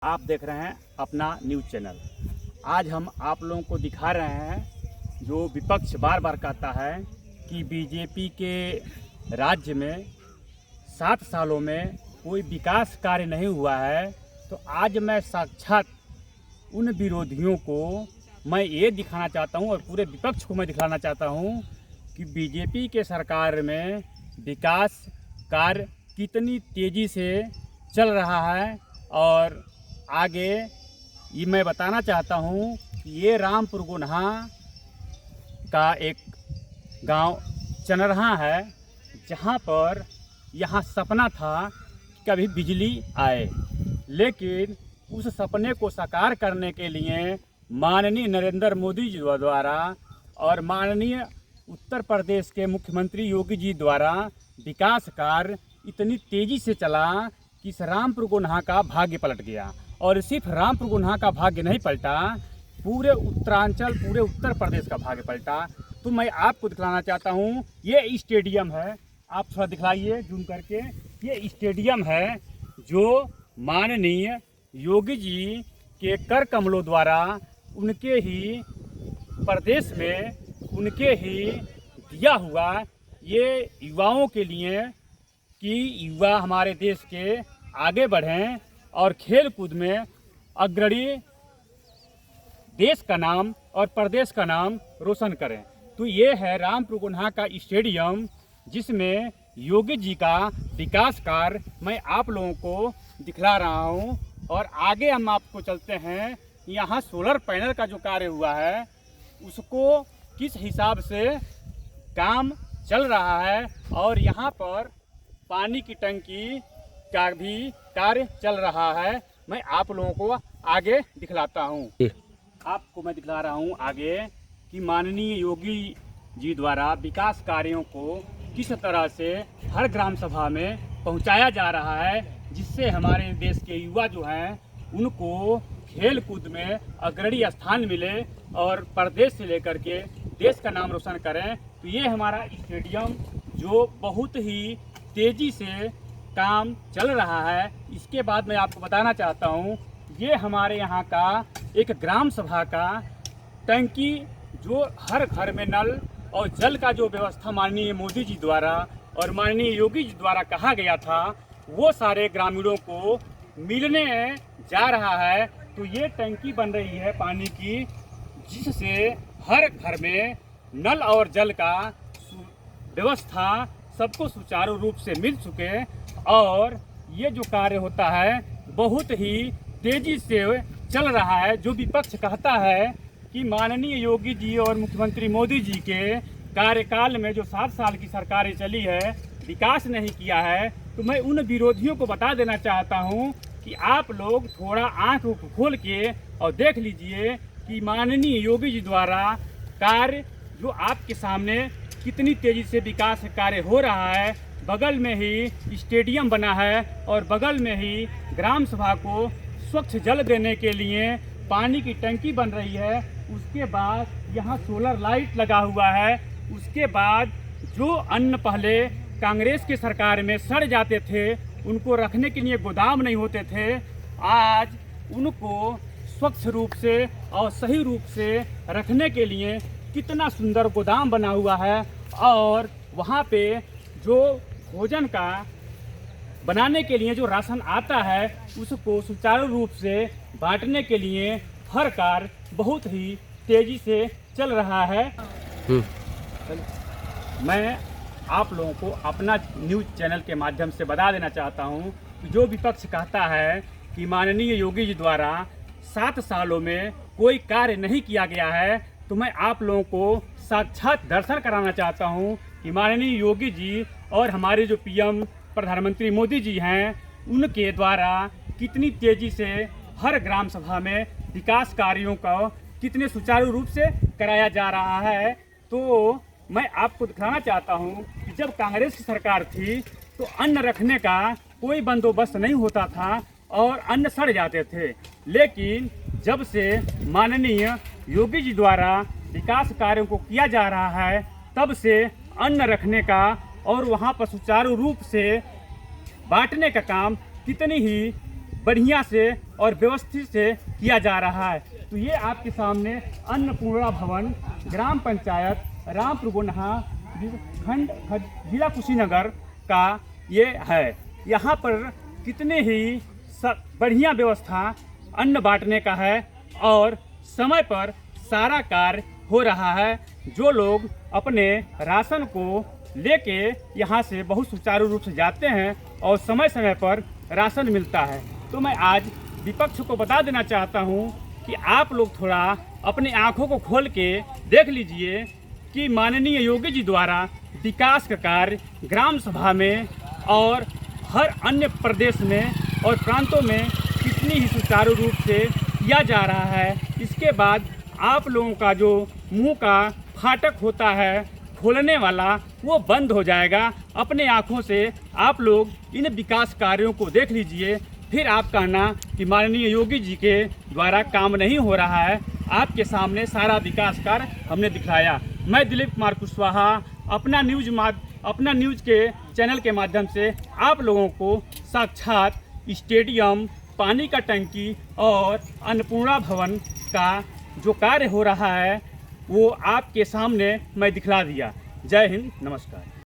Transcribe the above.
आप देख रहे हैं अपना न्यूज़ चैनल। आज हम आप लोगों को दिखा रहे हैं जो विपक्ष बार बार कहता है कि बीजेपी के राज्य में 7 सालों में कोई विकास कार्य नहीं हुआ है। तो आज मैं साक्षात उन विरोधियों को मैं ये दिखाना चाहता हूँ और पूरे विपक्ष को मैं दिखाना चाहता हूँ कि बीजेपी के सरकार में विकास कार्य कितनी तेज़ी से चल रहा है। और आगे ये मैं बताना चाहता हूँ कि ये रामपुर गुन्हा का एक गांव चनरहा है, जहां पर यहाँ सपना था कि कभी बिजली आए, लेकिन उस सपने को साकार करने के लिए माननीय नरेंद्र मोदी जी द्वारा और माननीय उत्तर प्रदेश के मुख्यमंत्री योगी जी द्वारा विकास कार्य इतनी तेज़ी से चला कि इस रामपुर गुन्हा का भाग्य पलट गया। और सिर्फ रामपुर गुन्हा का भाग्य नहीं पलटा, पूरे उत्तरांचल, पूरे उत्तर प्रदेश का भाग्य पलटा। तो मैं आपको दिखलाना चाहता हूँ, ये स्टेडियम है, आप थोड़ा दिखलाइए जूम करके। ये स्टेडियम है जो माननीय योगी जी के कर कमलों द्वारा उनके ही प्रदेश में उनके ही दिया हुआ, ये युवाओं के लिए कि युवा हमारे देश के आगे बढ़ें और खेल कूद में अग्रणी देश का नाम और प्रदेश का नाम रोशन करें। तो ये है रामपुर गुन्हा का स्टेडियम, जिसमें योगी जी का विकास कार्य मैं आप लोगों को दिखला रहा हूँ। और आगे हम आपको चलते हैं, यहाँ सोलर पैनल का जो कार्य हुआ है उसको किस हिसाब से काम चल रहा है, और यहाँ पर पानी की टंकी का भी कार्य चल रहा है। मैं आप लोगों को आगे दिखलाता हूँ। आपको मैं दिखला रहा हूँ आगे कि माननीय योगी जी द्वारा विकास कार्यों को किस तरह से हर ग्राम सभा में पहुँचाया जा रहा है, जिससे हमारे देश के युवा जो हैं उनको खेल कूद में अग्रणी स्थान मिले और प्रदेश से लेकर के देश का नाम रोशन करें। तो ये हमारा स्टेडियम जो बहुत ही तेज़ी से काम चल रहा है। इसके बाद मैं आपको बताना चाहता हूँ, ये हमारे यहाँ का एक ग्राम सभा का टंकी, जो हर घर में नल और जल का जो व्यवस्था माननीय मोदी जी द्वारा और माननीय योगी जी द्वारा कहा गया था, वो सारे ग्रामीणों को मिलने जा रहा है। तो ये टंकी बन रही है पानी की, जिससे हर घर में नल और जल का व्यवस्था सबको सुचारू रूप से मिल चुके। और ये जो कार्य होता है बहुत ही तेज़ी से चल रहा है। जो विपक्ष कहता है कि माननीय योगी जी और मुख्यमंत्री मोदी जी के कार्यकाल में जो 7 साल की सरकारें चली है, विकास नहीं किया है, तो मैं उन विरोधियों को बता देना चाहता हूँ कि आप लोग थोड़ा आँख खोल के और देख लीजिए कि माननीय योगी जी द्वारा कार्य जो आपके सामने कितनी तेज़ी से विकास कार्य हो रहा है। बगल में ही स्टेडियम बना है और बगल में ही ग्राम सभा को स्वच्छ जल देने के लिए पानी की टंकी बन रही है। उसके बाद यहाँ सोलर लाइट लगा हुआ है। उसके बाद जो अन्न पहले कांग्रेस की सरकार में सड़ जाते थे, उनको रखने के लिए गोदाम नहीं होते थे, आज उनको स्वच्छ रूप से और सही रूप से रखने के लिए कितना सुंदर गोदाम बना हुआ है। और वहाँ पे जो भोजन का बनाने के लिए जो राशन आता है, उसको सुचारू रूप से बांटने के लिए हर कार्य बहुत ही तेज़ी से चल रहा है। मैं आप लोगों को अपना न्यूज़ चैनल के माध्यम से बता देना चाहता हूं कि जो विपक्ष कहता है कि माननीय योगी जी द्वारा 7 सालों में कोई कार्य नहीं किया गया है, तो मैं आप लोगों को साक्षात दर्शन कराना चाहता हूं कि माननीय योगी जी और हमारे जो पीएम प्रधानमंत्री मोदी जी हैं, उनके द्वारा कितनी तेज़ी से हर ग्राम सभा में विकास कार्यों का कितने सुचारू रूप से कराया जा रहा है। तो मैं आपको दिखाना चाहता हूं कि जब कांग्रेस की सरकार थी तो अन्न रखने का कोई बंदोबस्त नहीं होता था और अन्न सड़ जाते थे, लेकिन जब से माननीय योगी जी द्वारा विकास कार्यों को किया जा रहा है, तब से अन्न रखने का और वहां पर सुचारू रूप से बांटने का काम कितनी ही बढ़िया से और व्यवस्थित से किया जा रहा है। तो ये आपके सामने अन्नपूर्णा भवन, ग्राम पंचायत रामपुर गोन्हा, खंड जिला कुशीनगर का ये है। यहाँ पर कितने ही बढ़िया व्यवस्था अन्न बांटने का है और समय पर सारा कार्य हो रहा है। जो लोग अपने राशन को लेके यहाँ से बहुत सुचारू रूप से जाते हैं और समय समय पर राशन मिलता है। तो मैं आज विपक्ष को बता देना चाहता हूँ कि आप लोग थोड़ा अपनी आंखों को खोल के देख लीजिए कि माननीय योगी जी द्वारा विकास का कार्य ग्राम सभा में और हर अन्य प्रदेश में और प्रांतों में कितनी ही सुचारू रूप से किया जा रहा है। इसके बाद आप लोगों का जो मुंह का फाटक होता है खोलने वाला, वो बंद हो जाएगा। अपने आँखों से आप लोग इन विकास कार्यों को देख लीजिए, फिर आप कहना कि माननीय योगी जी के द्वारा काम नहीं हो रहा है। आपके सामने सारा विकास कार्य हमने दिखाया। मैं दिलीप कुमार कुशवाहा अपना न्यूज़ के चैनल के माध्यम से आप लोगों को साक्षात स्टेडियम, पानी का टंकी और अन्नपूर्णा भवन का जो कार्य हो रहा है वो आपके सामने मैं दिखला दिया। जय हिंद, नमस्कार।